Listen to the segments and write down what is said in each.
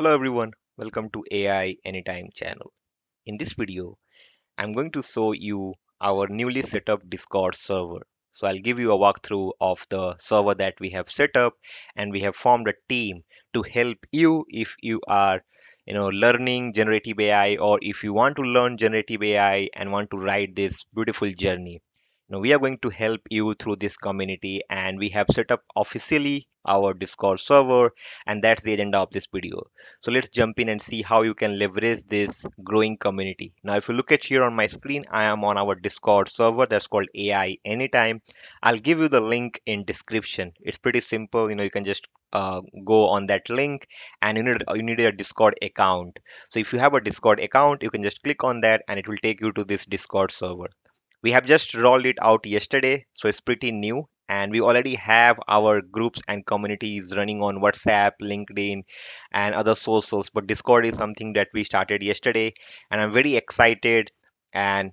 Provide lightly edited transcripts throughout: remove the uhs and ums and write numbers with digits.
Hello everyone, welcome to AI Anytime channel. In this video, I'm going to show you our newly set up Discord server. So I'll give you a walkthrough of the server that we have set up, and we have formed a team to help you if you are learning generative AI, or if you want to learn generative AI and want to ride this beautiful journey. We are going to help you through this community, and we have set up officially our Discord server, and that's the agenda of this video. So let's jump in and see how you can leverage this growing community. Now, if you look at here on my screen, I am on our Discord server that's called AI Anytime. I'll give you the link in description. It's pretty simple. You can just go on that link, and you need a Discord account. So if you have a Discord account, you can just click on that, and it will take you to this Discord server. We have just rolled it out yesterday, so it's pretty new. And we already have our groups and communities running on WhatsApp, LinkedIn, and other socials. But Discord is something that we started yesterday, and I'm very excited and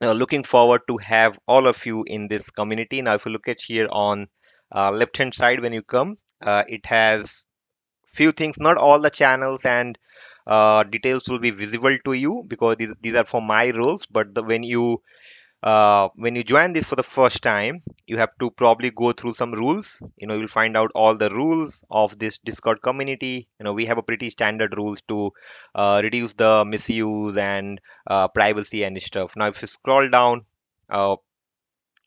looking forward to have all of you in this community. Now, if you look at here on left-hand side when you come, it has few things, not all the channels and details will be visible to you because these are for my roles. But when you join this for the first time, you have to probably go through some rules. You'll find out all the rules of this Discord community. We have a pretty standard rules to reduce the misuse and privacy and stuff. Now, if you scroll down, uh,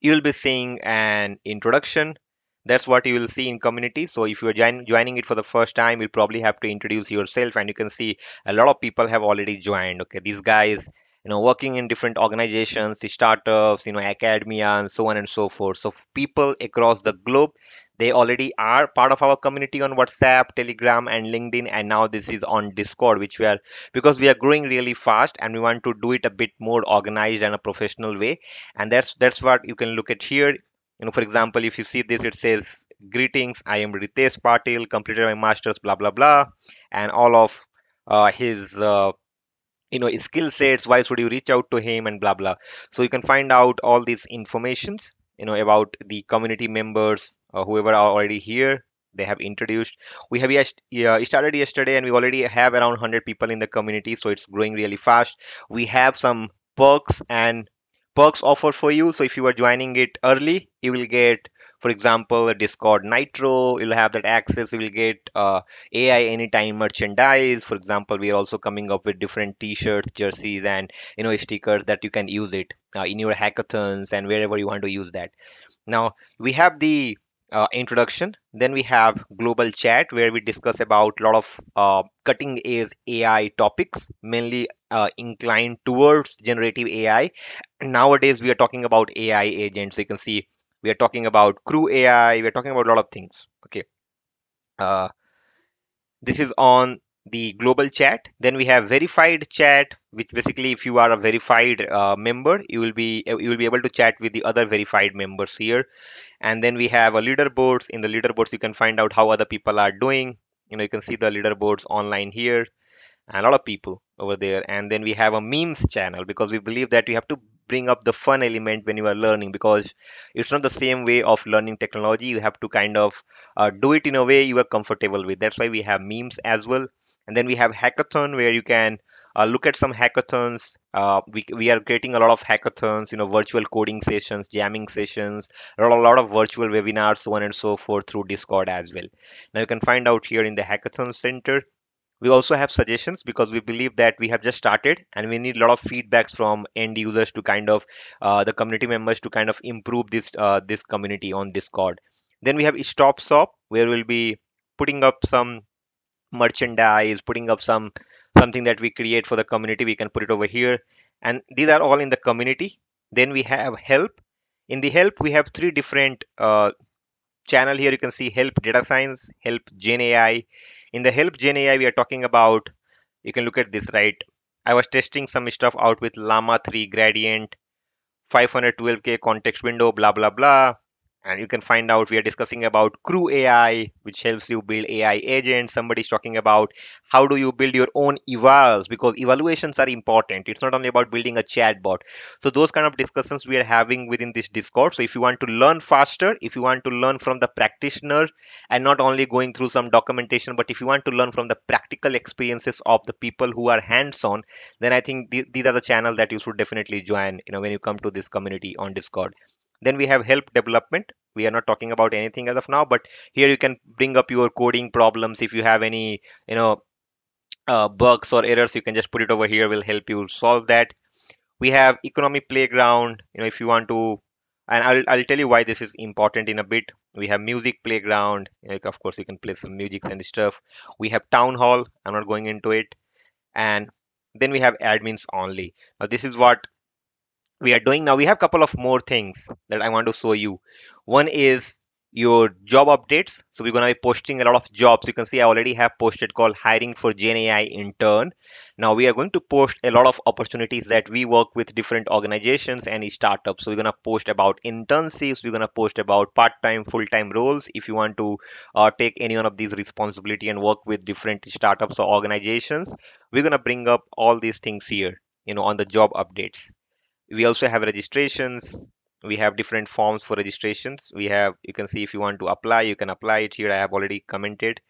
you'll be seeing an introduction. That's what you will see in community. So if you're joining it for the first time, you'll probably have to introduce yourself, and you can see a lot of people have already joined. Okay, these guys, working in different organizations, the startups, academia, and so on and so forth. So people across the globe, they already are part of our community on WhatsApp, Telegram, and LinkedIn, and now this is on Discord, which we are, because we are growing really fast and we want to do it a bit more organized and a professional way. And that's what you can look at here. For example, if you see this, it says, greetings, I am Ritesh Patil, completed my master's, blah blah blah, and all of his skill sets, why should you reach out to him, and blah blah. So you can find out all these informations about the community members, whoever are already here. They have introduced. We have started yesterday, and we already have around 100 people in the community, so it's growing really fast. We have some perks offer for you. So if you are joining it early, you will get, for example, a Discord Nitro. You'll have that access. You will get AI Anytime merchandise. For example, we are also coming up with different T-shirts, jerseys, and stickers that you can use it in your hackathons and wherever you want to use that. Now we have the introduction. Then we have global chat where we discuss about a lot of cutting edge AI topics, mainly inclined towards generative AI. Nowadays we are talking about AI agents. So you can see we are talking about crew AI. We are talking about a lot of things. Okay. Uh, this is on the global chat. Then we have verified chat, which basically, if you are a verified member, you will be able to chat with the other verified members here. And then we have a leaderboards. In the leaderboards, you can find out how other people are doing. You can see the leaderboards online here, and a lot of people over there. And then we have a memes channel, because we believe that you have to bring up the fun element when you are learning, because it's not the same way of learning technology. You have to kind of do it in a way you are comfortable with. That's why we have memes as well. And then we have hackathon, where you can look at some hackathons. We are creating a lot of hackathons, virtual coding sessions, jamming sessions, a lot of virtual webinars, so on and so forth, through Discord as well. Now you can find out here in the hackathon center. We also have suggestions, because we believe that we have just started and we need a lot of feedbacks from end users to kind of the community members to kind of improve this community on Discord. Then we have stop shop, where we'll be putting up some merchandise, putting up something that we create for the community. We can put it over here, and these are all in the community. Then we have help. In the help, we have three different channel here. You can see help data science, help gen AI. In the help gen AI, we are talking about, you can look at this, right? I was testing some stuff out with llama 3 gradient, 512k context window, blah blah blah. And you can find out we are discussing about Crew AI, which helps you build AI agents. Somebody's talking about how do you build your own evals, because evaluations are important. It's not only about building a chatbot. So those kind of discussions we are having within this Discord. So if you want to learn faster, if you want to learn from the practitioner and not only going through some documentation, but if you want to learn from the practical experiences of the people who are hands-on, then I think these are the channels that you should definitely join, when you come to this community on Discord. Then we have help development. We are not talking about anything as of now, but here you can bring up your coding problems. If you have any, you know, bugs or errors, you can just put it over here. We'll help you solve that. We have economy playground. If you want to, and I'll tell you why this is important in a bit. We have music playground. Of course, you can play some music and stuff. We have town hall. I'm not going into it. And then we have admins only. Now, this is what we are doing now. We have a couple of more things that I want to show you. One is your job updates. So we're going to be posting a lot of jobs. You can see I already have posted called hiring for Gen AI intern. Now we are going to post a lot of opportunities that we work with different organizations and startups. So we're going to post about internships. We're going to post about part-time, full-time roles. If you want to take any one of these responsibility and work with different startups or organizations, we're going to bring up all these things here, on the job updates. We also have registrations. We have different forms for registrations. You can see if you want to apply, you can apply it here. I have already commented.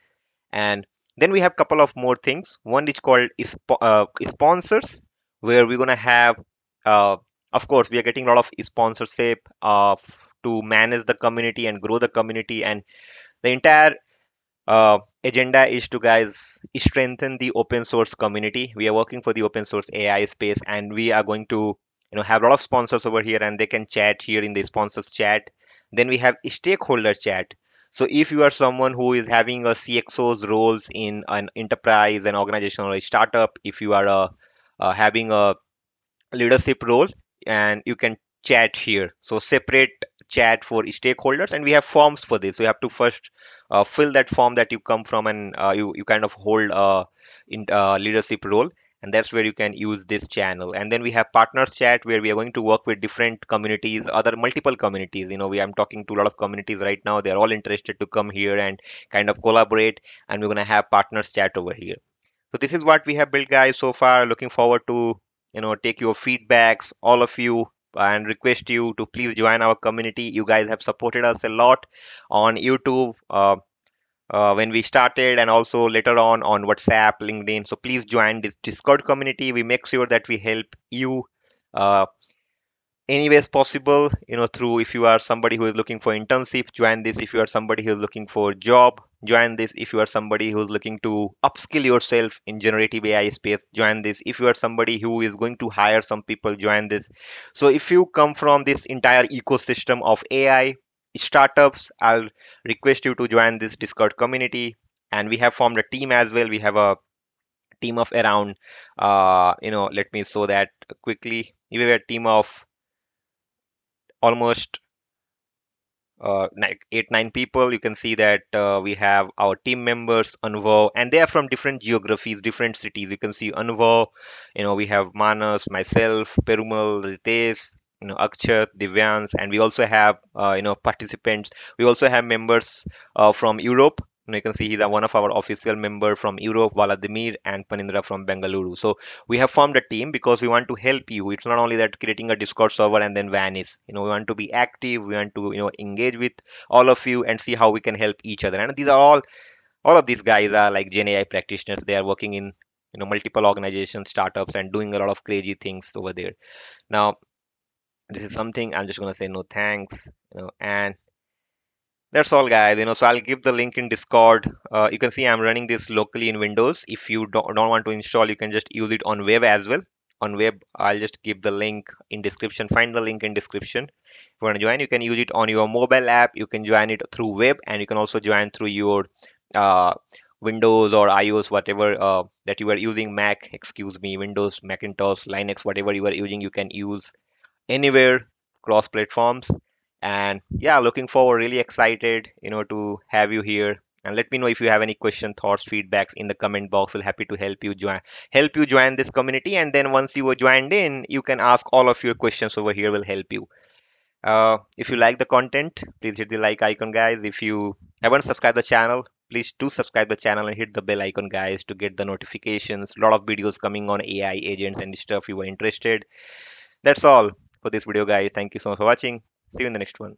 And then we have a couple of more things. One is called sponsors, where we're going to have, uh, of course, we are getting a lot of sponsorship to manage the community and grow the community. And the entire agenda is to, guys, strengthen the open source community. We are working for the open source AI space, and we are going to have a lot of sponsors over here, and they can chat here in the sponsors chat. Then we have stakeholder chat. So if you are someone who is having a CXO's roles in an enterprise, an organization, or a startup, if you are having a leadership role, and you can chat here. So separate chat for stakeholders, and we have forms for this. So you have to first fill that form that you come from, and you kind of hold a leadership role, and that's where you can use this channel. And then we have partners chat, where we are going to work with different communities, other multiple communities. I'm talking to a lot of communities right now. They're all interested to come here and kind of collaborate, and we're going to have partners chat over here. So this is what we have built, guys, so far. Looking forward to take your feedbacks, all of you, and request you to please join our community. You guys have supported us a lot on YouTube when we started, and also later on WhatsApp, LinkedIn. So please join this Discord community. We make sure that we help you uh, any ways possible, through, if you are somebody who is looking for internship, join this. If you are somebody who is looking for job, join this. If you are somebody who is looking to upskill yourself in generative AI space, join this. If you are somebody who is going to hire some people, join this. So if you come from this entire ecosystem of AI startups, I'll request you to join this Discord community. And we have formed a team as well. We have a team of around, let me show that quickly. We have a team of almost like 8 9 people. You can see that we have our team members Anvo, and they are from different geographies, different cities. You can see Anvo, we have Manas, myself, Perumal, Ritesh, Akshat, Divyans, and we also have participants. We also have members from Europe. You can see he's one of our official member from Europe, Valadimir and Panindra from Bengaluru. So we have formed a team because we want to help you. It's not only that creating a Discord server and then vanish. We want to be active. We want to engage with all of you and see how we can help each other. And these are all of these guys are like Gen AI practitioners. They are working in multiple organizations, startups, and doing a lot of crazy things over there. Now, this is something I'm just gonna say no thanks. And that's all, guys. So I'll give the link in Discord. You can see I'm running this locally in Windows. If you don't want to install, you can just use it on web as well. On web, I'll just give the link in description. Find the link in description. If you want to join, you can use it on your mobile app. You can join it through web, and you can also join through your uh, Windows or iOS, whatever that you are using. Mac, excuse me, Windows, Macintosh, Linux, whatever you are using, you can use anywhere, cross platforms. And yeah, looking forward, really excited to have you here. And let me know if you have any question, thoughts, feedbacks in the comment box. We'll happy to help you join this community. And then once you are joined in, you can ask all of your questions over here. Will help you. If you like the content, please hit the like icon, guys. If you haven't subscribed the channel, please do subscribe the channel and hit the bell icon, guys, to get the notifications. A lot of videos coming on AI agents and stuff you are interested. That's all for this video, guys. Thank you so much for watching. See you in the next one.